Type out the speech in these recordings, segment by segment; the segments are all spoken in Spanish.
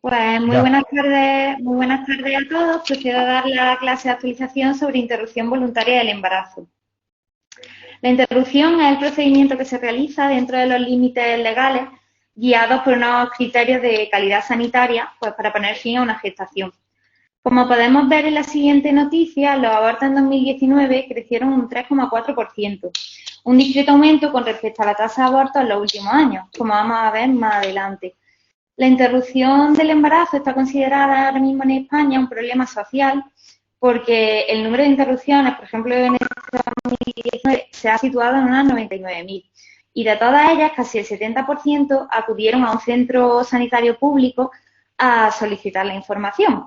Pues Ya. muy buenas tardes a todos. Procedo a dar la clase de actualización sobre interrupción voluntaria del embarazo. La interrupción es el procedimiento que se realiza dentro de los límites legales, guiados por unos criterios de calidad sanitaria, pues para poner fin a una gestación. Como podemos ver en la siguiente noticia, los abortos en 2019 crecieron un 3,4%, un discreto aumento con respecto a la tasa de abortos en los últimos años, como vamos a ver más adelante. La interrupción del embarazo está considerada ahora mismo en España un problema social porque el número de interrupciones, por ejemplo, en este 2019 se ha situado en unas 99.000 y de todas ellas casi el 70% acudieron a un centro sanitario público a solicitar la información.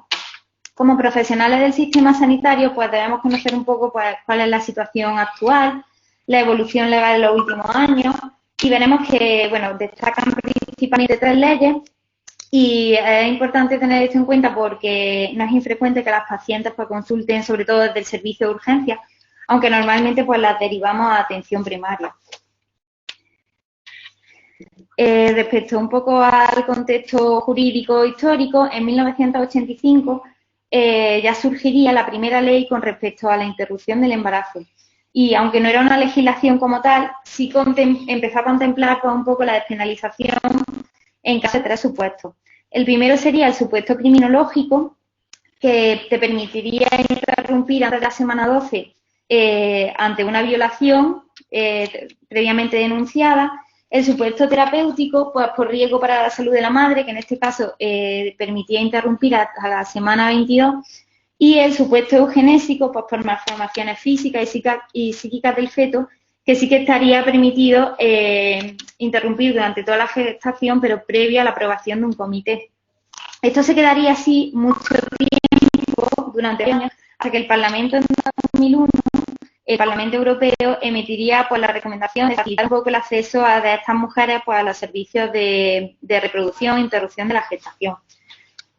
Como profesionales del sistema sanitario, pues debemos conocer un poco pues, cuál es la situación actual, la evolución legal en los últimos años y veremos que, bueno, destacan principalmente 3 leyes. Y es importante tener esto en cuenta porque no es infrecuente que las pacientes pues, consulten sobre todo desde el servicio de urgencia, aunque normalmente pues las derivamos a atención primaria. Respecto un poco al contexto jurídico histórico, en 1985 ya surgiría la primera ley con respecto a la interrupción del embarazo. Y aunque no era una legislación como tal, sí empezó a contemplar pues, un poco la despenalización en caso de 3 supuestos. El primero sería el supuesto criminológico, que te permitiría interrumpir antes de la semana 12 ante una violación previamente denunciada. El supuesto terapéutico, pues por riesgo para la salud de la madre, que en este caso permitía interrumpir hasta la semana 22. Y el supuesto eugenésico, pues por malformaciones físicas y psíquicas del feto, que sí que estaría permitido interrumpir durante toda la gestación, pero previo a la aprobación de un comité. Esto se quedaría así mucho tiempo, durante años, hasta que el Parlamento en 2001, el Parlamento Europeo, emitiría pues, la recomendación de facilitar un poco el acceso de estas mujeres pues, a los servicios de reproducción e interrupción de la gestación.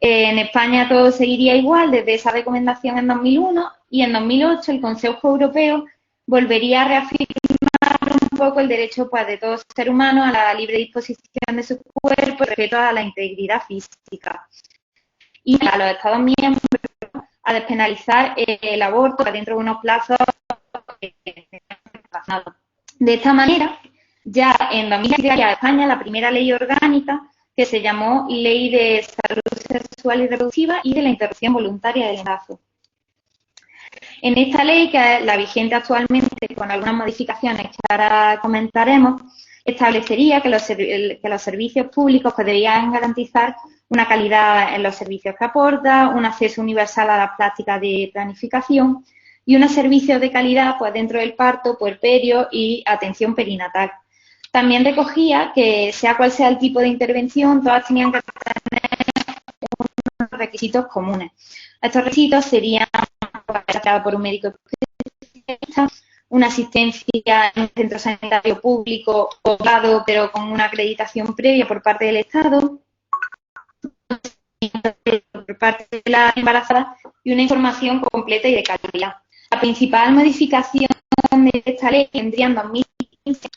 En España todo seguiría igual desde esa recomendación en 2001 y en 2008 el Consejo Europeo volvería a reafirmar un poco el derecho pues, de todo ser humano a la libre disposición de su cuerpo y respeto a la integridad física. Y a los Estados miembros a despenalizar el aborto dentro de unos plazos razonables. De esta manera, ya en 2010 llegaría a España la primera ley orgánica que se llamó Ley de Salud Sexual y Reproductiva y de la Interrupción Voluntaria del Embarazo. En esta ley, que es la vigente actualmente con algunas modificaciones que ahora comentaremos, establecería que los servicios públicos pues, debían garantizar una calidad en los servicios que aporta, un acceso universal a las prácticas de planificación y unos servicios de calidad pues, dentro del parto, puerperio y atención perinatal. También recogía que, sea cual sea el tipo de intervención, todas tenían que tener unos requisitos comunes. Estos requisitos serían tratados por un médico especialista, una asistencia en un centro sanitario público o privado, pero con una acreditación previa por parte del Estado, por parte de la embarazada y una información completa y de calidad. La principal modificación de esta ley vendría en 2015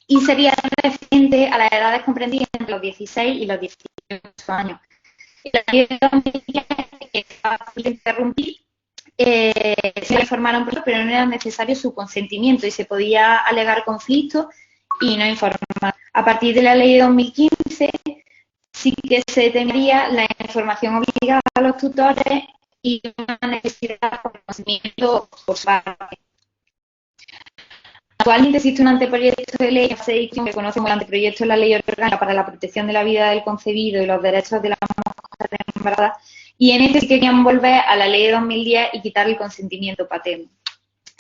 y sería referente a las edades comprendidas entre los 16 y los 18 años. La ley de 2010 estaba fácil de interrumpir, se informaron, pero no era necesario su consentimiento y se podía alegar conflictos y no informar. A partir de la ley de 2015 sí que se tendría la información obligada a los tutores y una necesidad de conocimiento por su parte. Actualmente existe un anteproyecto de ley que se conoce como el anteproyecto de la Ley Orgánica para la Protección de la Vida del Concebido y los Derechos de las Mujeres Embarazadas, y en este sí querían volver a la Ley de 2010 y quitar el consentimiento paterno.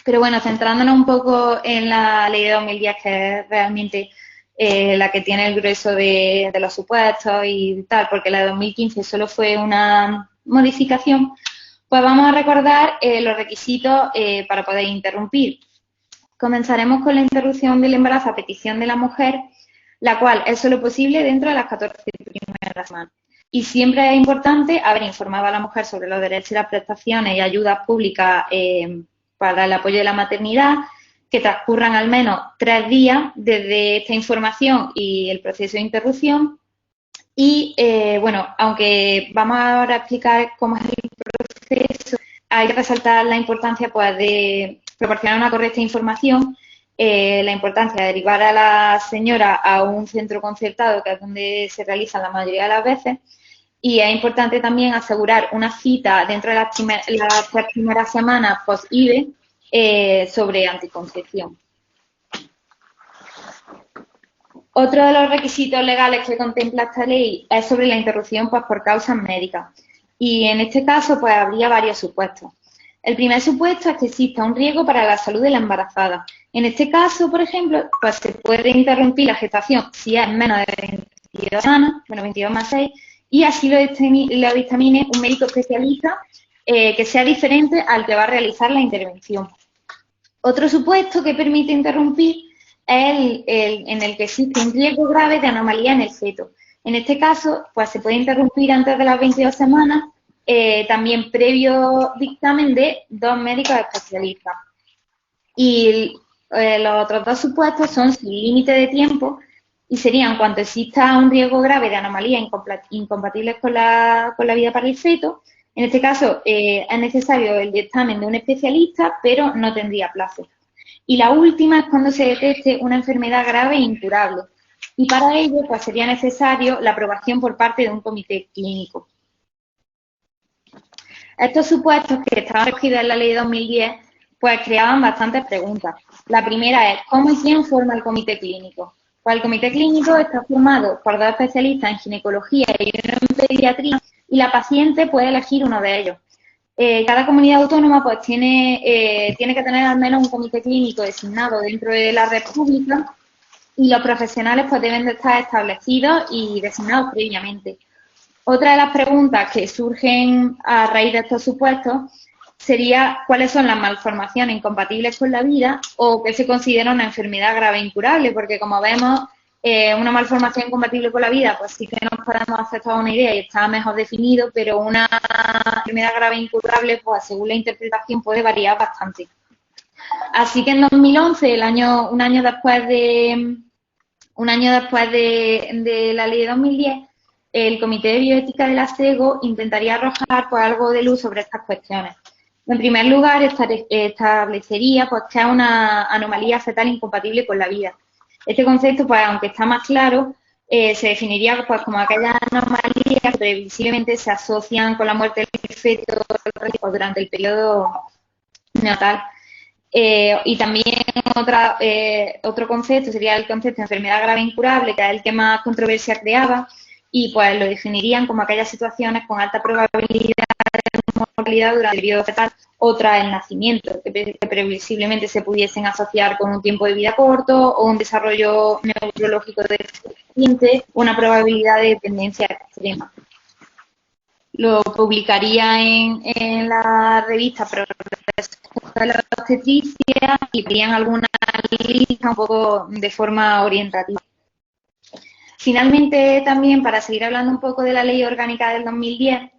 Pero bueno, centrándonos un poco en la Ley de 2010, que es realmente la que tiene el grueso de los supuestos y tal, porque la de 2015 solo fue una modificación, pues vamos a recordar los requisitos para poder interrumpir. Comenzaremos con la interrupción del embarazo a petición de la mujer, la cual es solo posible dentro de las 14 primeras semanas. Y siempre es importante haber informado a la mujer sobre los derechos y las prestaciones y ayudas públicas para el apoyo de la maternidad, que transcurran al menos 3 días desde esta información y el proceso de interrupción, Y, bueno, aunque vamos ahora a explicar cómo es el proceso, hay que resaltar la importancia, pues, de proporcionar una correcta información, la importancia de derivar a la señora a un centro concertado, que es donde se realizan la mayoría de las veces, y es importante también asegurar una cita dentro de las 3 primeras semanas post-IVE sobre anticoncepción. Otro de los requisitos legales que contempla esta ley es sobre la interrupción, pues, por causas médicas. Y en este caso, pues, habría varios supuestos. El primer supuesto es que exista un riesgo para la salud de la embarazada. En este caso, por ejemplo, pues se puede interrumpir la gestación si es menos de 22 semanas, bueno, 22 más 6, y así lo dictamine un médico especialista que sea diferente al que va a realizar la intervención. Otro supuesto que permite interrumpir es en el que existe un riesgo grave de anomalía en el feto. En este caso, pues se puede interrumpir antes de las 22 semanas, también previo dictamen de 2 médicos especialistas. Y los otros 2 supuestos son sin límite de tiempo y serían cuando exista un riesgo grave de anomalías incompatibles con la vida para el feto. En este caso, es necesario el dictamen de un especialista, pero no tendría plazo. Y la última es cuando se detecte una enfermedad grave e incurable. Y para ello, pues, sería necesario la aprobación por parte de un comité clínico. Estos supuestos, que estaban recogidos en la ley de 2010, pues creaban bastantes preguntas. La primera es, ¿cómo y quién forma el comité clínico? Pues el comité clínico está formado por 2 especialistas en ginecología y uno en pediatría, y la paciente puede elegir uno de ellos. Cada comunidad autónoma, pues, tiene que tener al menos un comité clínico designado dentro de la red pública, y los profesionales, pues, deben de estar establecidos y designados previamente. Otra de las preguntas que surgen a raíz de estos supuestos sería cuáles son las malformaciones incompatibles con la vida o que se considera una enfermedad grave e incurable, porque, como vemos, una malformación incompatible con la vida, pues sí que nos podemos hacer toda una idea y está mejor definido, pero una enfermedad grave e incurable, pues según la interpretación puede variar bastante. Así que en 2011, un año después de la ley de 2010, el Comité de Bioética de la SEGO intentaría arrojar, pues, algo de luz sobre estas cuestiones. En primer lugar, establecería, pues, que es una anomalía fetal incompatible con la vida. Este concepto, pues, aunque está más claro, se definiría, pues, como aquellas anomalías que previsiblemente se asocian con la muerte del feto durante el periodo neonatal. Y también otro concepto sería el concepto de enfermedad grave e incurable, que es el que más controversia creaba, y pues lo definirían como aquellas situaciones con alta probabilidad de mortalidad durante el periodo fetal o tras el nacimiento, que previsiblemente se pudiesen asociar con un tiempo de vida corto o un desarrollo neurológico deficiente, una probabilidad de dependencia extrema. Lo publicaría en la revista Progreso de la Obstetricia y verían algunas listas un poco de forma orientativa. Finalmente, también, para seguir hablando un poco de la Ley Orgánica del 2010,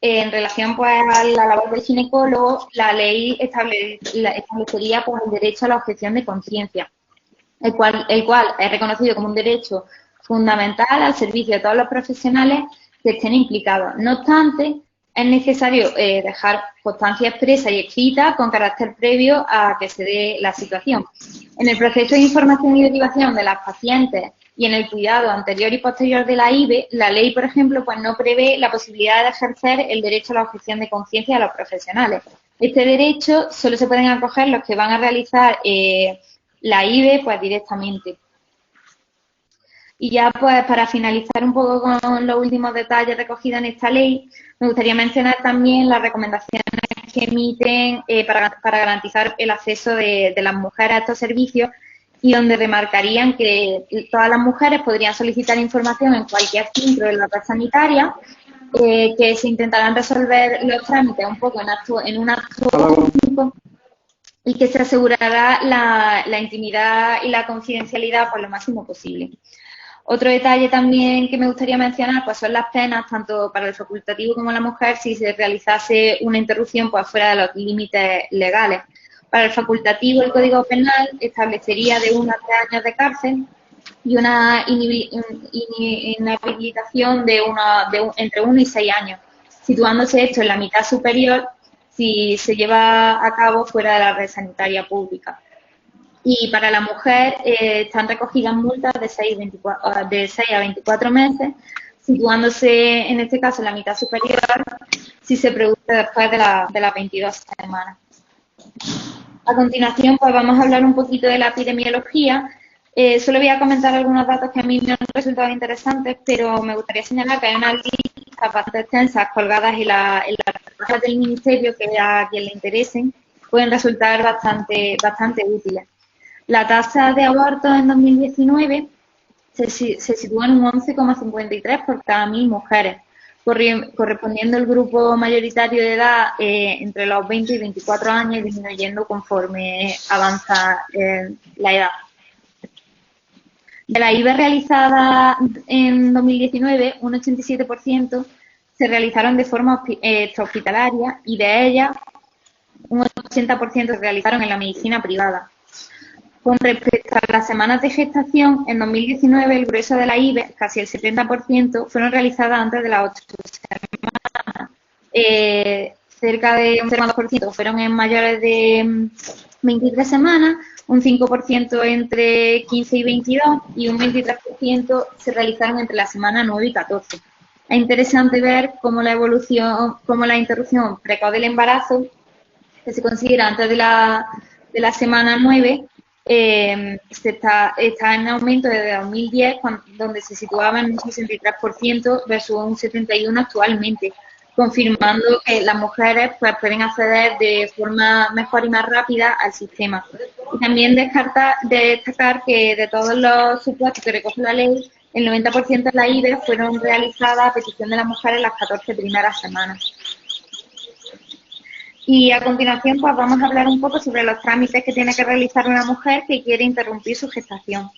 en relación, pues, a la labor del ginecólogo, la ley establecería, pues, el derecho a la objeción de conciencia, el cual es reconocido como un derecho fundamental al servicio de todos los profesionales que estén implicados. No obstante, es necesario dejar constancia expresa y escrita con carácter previo a que se dé la situación. En el proceso de información y derivación de las pacientes y en el cuidado anterior y posterior de la IVE, la ley, por ejemplo, pues no prevé la posibilidad de ejercer el derecho a la objeción de conciencia a los profesionales. Este derecho solo se pueden acoger los que van a realizar la IVE, pues, directamente. Y ya, pues, para finalizar un poco con los últimos detalles recogidos en esta ley, me gustaría mencionar también las recomendaciones que emiten para garantizar el acceso de las mujeres a estos servicios, y donde remarcarían que todas las mujeres podrían solicitar información en cualquier centro de la red sanitaria, que se intentarán resolver los trámites un poco en un acto único, y que se asegurará la intimidad y la confidencialidad por lo máximo posible. Otro detalle también que me gustaría mencionar, pues, son las penas, tanto para el facultativo como la mujer, si se realizase una interrupción, pues, fuera de los límites legales. Para el facultativo, el Código Penal establecería de 1 a 3 años de cárcel, y una inhabilitación entre 1 y 6 años, situándose esto en la mitad superior si se lleva a cabo fuera de la red sanitaria pública. Y para la mujer están recogidas multas de 6 a 24 meses, situándose en este caso en la mitad superior si se produce después de las 22 semanas. A continuación, pues vamos a hablar un poquito de la epidemiología. Solo voy a comentar algunos datos que a mí me han resultado interesantes, pero me gustaría señalar que hay unas listas bastante extensas colgadas en las páginas del Ministerio que a quien le interesen pueden resultar bastante útiles. La tasa de abortos en 2019 se sitúa en un 11,53 por cada 1.000 mujeres, correspondiendo el grupo mayoritario de edad entre los 20 y 24 años, disminuyendo conforme avanza la edad. De la IVE realizada en 2019, un 87% se realizaron de forma extrahospitalaria y de ellas un 80% se realizaron en la medicina privada. Con respecto a las semanas de gestación, en 2019 el grueso de la IVE, casi el 70%, fueron realizadas antes de las 8 semanas. Cerca de un 0,2% fueron en mayores de 23 semanas, un 5% entre 15 y 22 y un 23% se realizaron entre la semana 9 y 14. Es interesante ver cómo la interrupción precoz del embarazo, que se considera antes de la semana 9, está en aumento desde 2010, donde se situaba en un 63% versus un 71% actualmente, confirmando que las mujeres pues, pueden acceder de forma mejor y más rápida al sistema. Y también destacar que de todos los supuestos que recoge la ley, el 90% de las IVE fueron realizadas a petición de la mujer en las 14 primeras semanas. Y a continuación pues vamos a hablar un poco sobre los trámites que tiene que realizar una mujer que quiere interrumpir su gestación.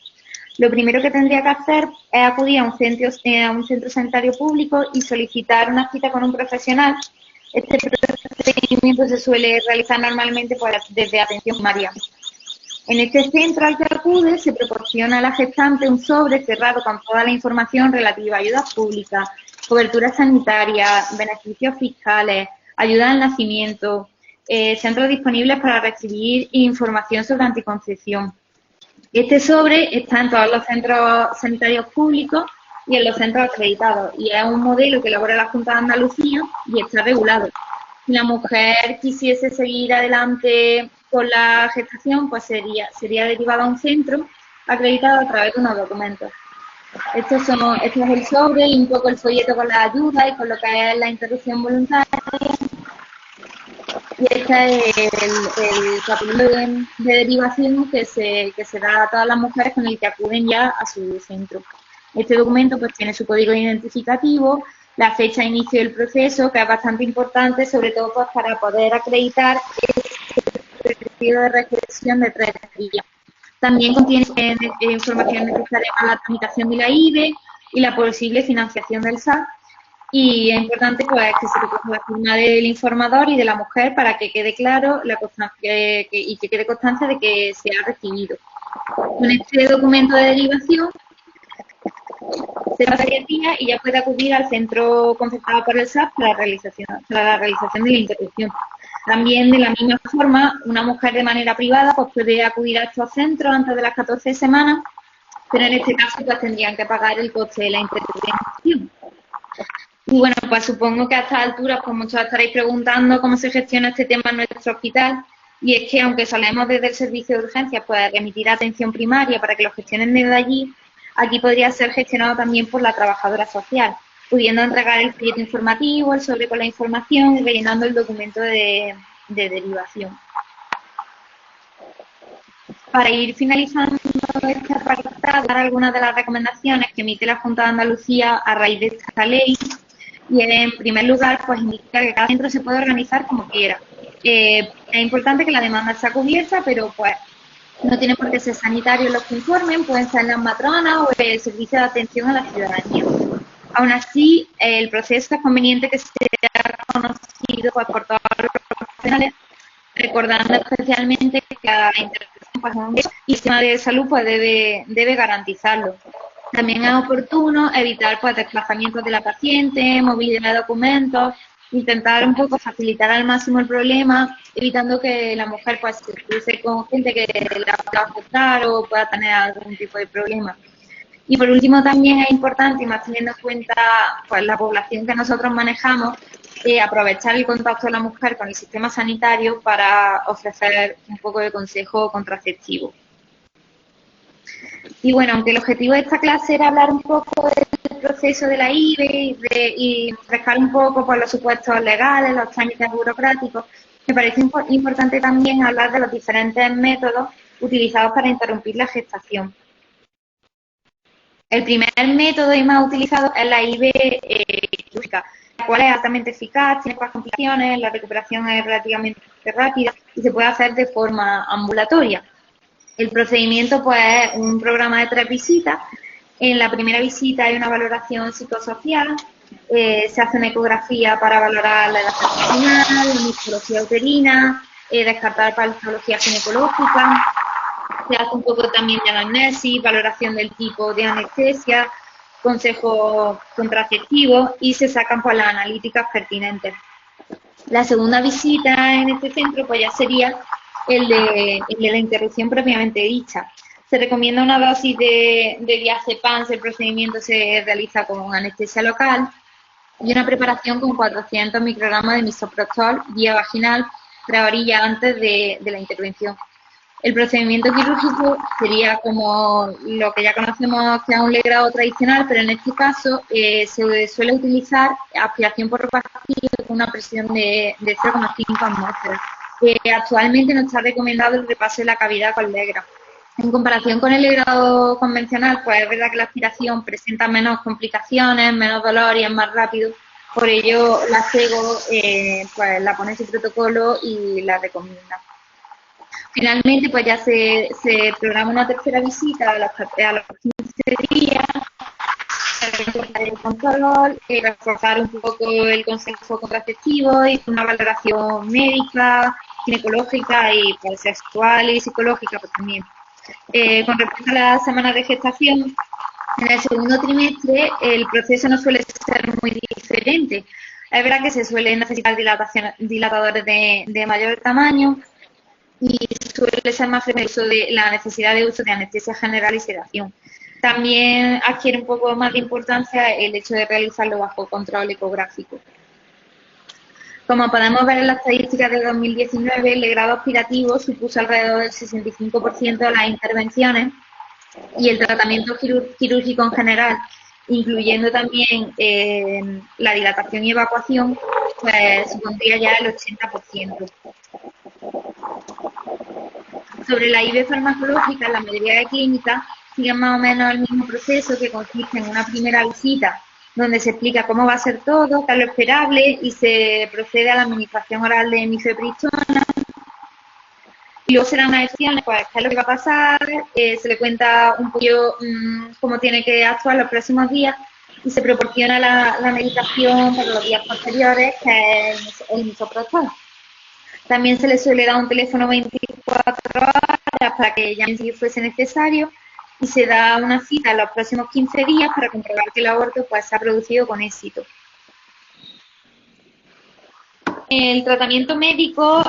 Lo primero que tendría que hacer es acudir a un centro sanitario público y solicitar una cita con un profesional. Este procedimiento se suele realizar normalmente desde atención primaria. En este centro al que acude se proporciona a la gestante un sobre cerrado con toda la información relativa a ayudas públicas, cobertura sanitaria, beneficios fiscales, ayuda al nacimiento, centros disponibles para recibir información sobre anticoncepción. Este sobre está en todos los centros sanitarios públicos y en los centros acreditados y es un modelo que elabora la Junta de Andalucía y está regulado. Si la mujer quisiese seguir adelante con la gestación, pues sería derivada a un centro acreditado a través de unos documentos. Este es el sobre y un poco el folleto con la ayuda y con lo que es la interrupción voluntaria. Y este es el capítulo de derivación que se da a todas las mujeres con el que acuden ya a su centro. Este documento pues tiene su código identificativo, la fecha de inicio del proceso, que es bastante importante, sobre todo pues, para poder acreditar el periodo de reflexión de 3 días. También contiene información necesaria para la tramitación de la IVE y la posible financiación del SAC. Y es importante pues, que se recoja la firma del informador y de la mujer para que quede claro y que quede constancia de que se ha recibido. Con este documento de derivación se pasa 10 días y ya puede acudir al centro concertado por el SAC para la realización de la interrupción. También, de la misma forma, una mujer de manera privada pues, puede acudir a estos centros antes de las 14 semanas, pero en este caso pues, tendrían que pagar el coste de la interrupción. Y bueno, pues supongo que a estas alturas pues muchos estaréis preguntando cómo se gestiona este tema en nuestro hospital. Y es que aunque solemos desde el servicio de urgencias pues remitir a atención primaria para que lo gestionen desde allí, aquí podría ser gestionado también por la trabajadora social, pudiendo entregar el folleto informativo, el sobre con la información y rellenando el documento de derivación. Para ir finalizando este apartado, dar algunas de las recomendaciones que emite la Junta de Andalucía a raíz de esta ley. Y en primer lugar, pues indica que cada centro se puede organizar como quiera. Es importante que la demanda sea cubierta, pero pues no tiene por qué ser sanitarios los que informen, pueden ser las matronas o el servicio de atención a la ciudadanía. Aún así, el proceso es conveniente que sea conocido pues, por todos los profesionales, recordando especialmente que la interrupción pues, y el sistema de salud pues debe garantizarlo. También es oportuno evitar pues desplazamientos de la paciente, movilidad de documentos, intentar un poco facilitar al máximo el problema, evitando que la mujer pues se cruce con gente que la pueda afectar o pueda tener algún tipo de problema. Y por último también es importante, y más teniendo en cuenta pues la población que nosotros manejamos, aprovechar el contacto de la mujer con el sistema sanitario para ofrecer un poco de consejo contraceptivo. Y bueno, aunque el objetivo de esta clase era hablar un poco del proceso de la IVE y refrescar un poco por los supuestos legales, los trámites burocráticos, me parece importante también hablar de los diferentes métodos utilizados para interrumpir la gestación. El primer método y más utilizado es la IVE quirúrgica, la cual es altamente eficaz, tiene pocas complicaciones, la recuperación es relativamente rápida y se puede hacer de forma ambulatoria. El procedimiento pues es un programa de 3 visitas. En la primera visita hay una valoración psicosocial, se hace una ecografía para valorar la edad gestacional, la morfología uterina, descartar patología ginecológica, se hace un poco también de anamnesis, valoración del tipo de anestesia, consejo contraceptivo y se sacan pues las analíticas pertinentes. La segunda visita en este centro pues ya sería el de la interrupción propiamente dicha. Se recomienda una dosis de diazepam si el procedimiento se realiza con anestesia local y una preparación con 400 microgramos de misoprostol vía vaginal 3 horas antes de la intervención. El procedimiento quirúrgico sería como lo que ya conocemos que es un legrado tradicional, pero en este caso se suele utilizar aspiración por vacío con una presión de 0,5 atmósferas. Actualmente no está recomendado el repaso de la cavidad con legra. En comparación con el legrado convencional, pues es verdad que la aspiración presenta menos complicaciones, menos dolor y es más rápido. Por ello, la CEGO pues la pone en su protocolo y la recomienda. Finalmente, pues ya se programa una tercera visita a los 15 días, el control, reforzar un poco el consejo contraceptivo y una valoración médica, ginecológica y pues, sexual y psicológica pues, también. Con respecto a las semanas de gestación, en el segundo trimestre el proceso no suele ser muy diferente. Es verdad que se suelen necesitar dilatadores de mayor tamaño y suele ser más frecuente la necesidad de uso de anestesia general y sedación. También adquiere un poco más de importancia el hecho de realizarlo bajo control ecográfico. Como podemos ver en las estadísticas de 2019, el legrado aspirativo supuso alrededor del 65% de las intervenciones y el tratamiento quirúrgico en general, incluyendo también la dilatación y evacuación, pues supondría ya el 80%. Sobre la IVE farmacológica, la mayoría de clínicas siguen más o menos el mismo proceso, que consiste en una primera visita donde se explica cómo va a ser todo, qué es lo esperable y se procede a la administración oral de mifepristona. Y luego se dan unas acciones, pues qué es lo que va a pasar, se le cuenta un poco cómo tiene que actuar los próximos días y se proporciona la medicación para los días posteriores, que es el misoprostol. También se le suele dar un teléfono 24 horas para que llamen si fuese necesario y se da una cita en los próximos 15 días para comprobar que el aborto pues, se ha producido con éxito. El tratamiento médico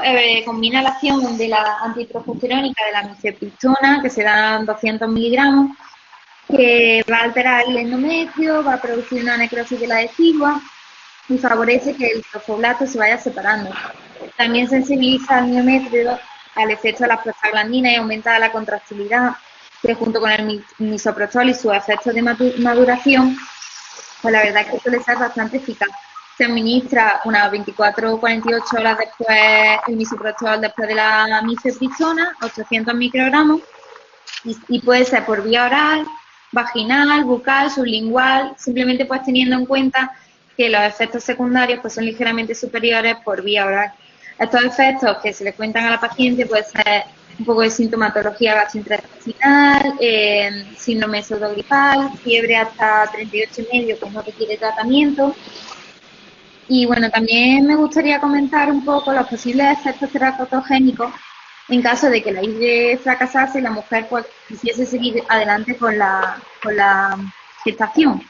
combina la acción de la antiprogestorónica de la mifepristona, que se dan 200 miligramos, que va a alterar el endometrio, va a producir una necrosis de la decidua y favorece que el trofoblasto se vaya separando. También sensibiliza al endometrio al efecto de las prostaglandinas y aumenta la contractilidad, que junto con el misoprostol y sus efectos de maduración, pues la verdad es que suele ser bastante eficaz. Se administra unas 24 o 48 horas después el misoprostol después de la mifepristona, 800 microgramos, y puede ser por vía oral, vaginal, bucal, sublingual, simplemente pues teniendo en cuenta que los efectos secundarios pues son ligeramente superiores por vía oral. Estos efectos que se le cuentan a la paciente pueden ser un poco de sintomatología gastrointestinal, síndrome pseudogripal, fiebre hasta 38,5 que no requiere tratamiento. Y bueno, también me gustaría comentar un poco los posibles efectos teratogénicos En caso de que la IVE fracasase, la mujer pues quisiese seguir adelante con la gestación.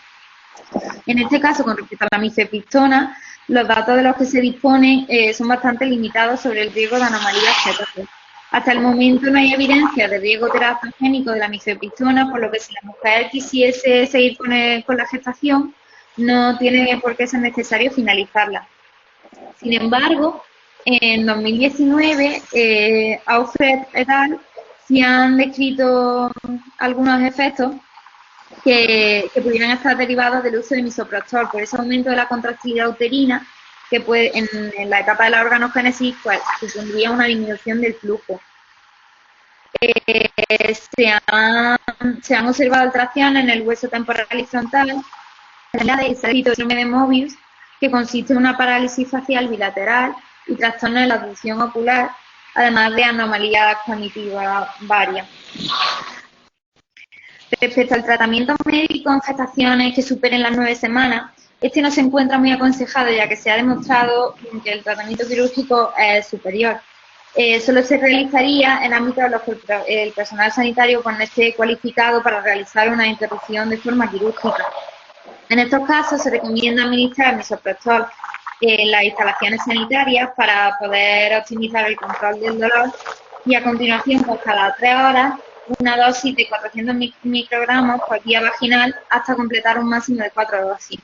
En este caso, con respecto a la mifepristona, los datos de los que se disponen son bastante limitados sobre el riesgo de anomalías fetales. Hasta el momento no hay evidencia de riesgo teratogénico de la mifepristona, por lo que si la mujer quisiese seguir con la gestación, no tiene por qué ser necesario finalizarla. Sin embargo, en 2019, Aufred et al. Sí han descrito algunos efectos que pudieran estar derivados del uso de misoprostol, por ese aumento de la contractilidad uterina, que puede, en la etapa de la organogénesis, pues supondría una disminución del flujo. Se han observado alteraciones en el hueso temporal y frontal, en la de síndrome de Mobius, que consiste en una parálisis facial bilateral y trastorno de la abducción ocular, además de anomalías cognitivas varias. Respecto al tratamiento médico en gestaciones que superen las 9 semanas, este no se encuentra muy aconsejado, ya que se ha demostrado que el tratamiento quirúrgico es superior. Solo se realizaría en ámbitos en los que el personal sanitario pues, no esté cualificado para realizar una interrupción de forma quirúrgica. En estos casos se recomienda administrar misoprostol en las instalaciones sanitarias para poder optimizar el control del dolor y a continuación, pues cada 3 horas, una dosis de 400 microgramos por vía vaginal hasta completar un máximo de 4 dosis.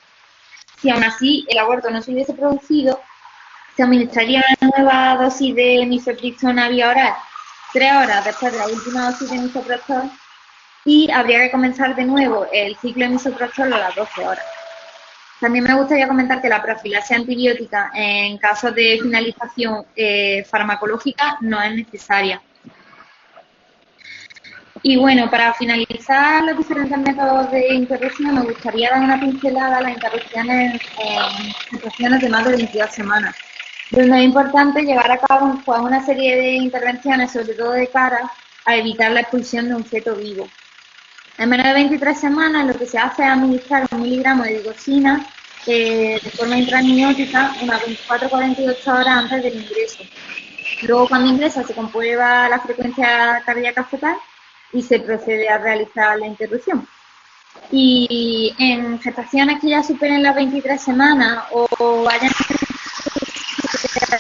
Si aún así el aborto no se hubiese producido, se administraría una nueva dosis de mifepristona vía oral 3 horas después de la última dosis de misoprostol y habría que comenzar de nuevo el ciclo de misoprostol a las 12 horas. También me gustaría comentar que la profilaxis antibiótica en casos de finalización farmacológica no es necesaria. Y bueno, para finalizar los diferentes métodos de interrupción, me gustaría dar una pincelada a las interrupciones en situaciones de más de 22 semanas, donde es importante llevar a cabo pues, una serie de intervenciones, sobre todo de cara a evitar la expulsión de un feto vivo. En menos de 23 semanas lo que se hace es administrar 1 miligramo de digoxina de forma intramniótica unas 24-48 horas antes del ingreso. Luego, cuando ingresa, se comprueba la frecuencia cardíaca fetal y se procede a realizar la interrupción. Y en gestaciones que ya superen las 23 semanas o vayan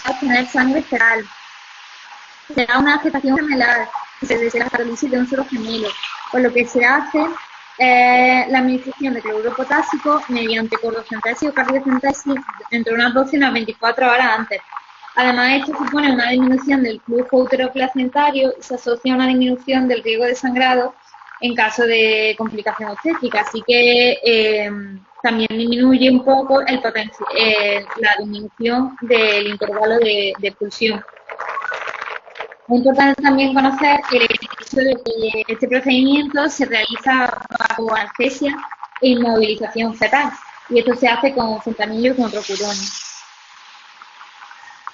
a tener sangre fetal, será una gestación gemelar, que se desea la parálisis de un solo gemelo, por lo que se hace la administración de cloruro potásico mediante cordocentesis o cardiocentesis entre unas 12 y unas 24 horas antes. Además, esto supone una disminución del flujo uteroplacentario y se asocia a una disminución del riesgo de sangrado en caso de complicación obstétrica. Así que también disminuye un poco la disminución del intervalo de expulsión. Es importante también conocer que el hecho de que este procedimiento se realiza bajo anestesia e inmovilización fetal, y esto se hace con fentanilo y con rocurón.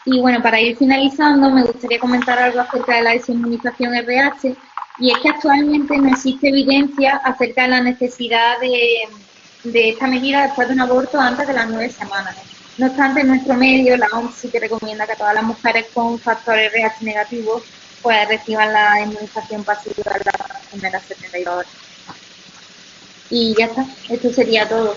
Y bueno, para ir finalizando, me gustaría comentar algo acerca de la desinmunización RH, y es que actualmente no existe evidencia acerca de la necesidad de esta medida después de un aborto antes de las 9 semanas. No obstante, en nuestro medio, la OMS sí que recomienda que todas las mujeres con factor RH negativo pues reciban la inmunización pasiva de las primeras 72 horas. Y ya está, esto sería todo.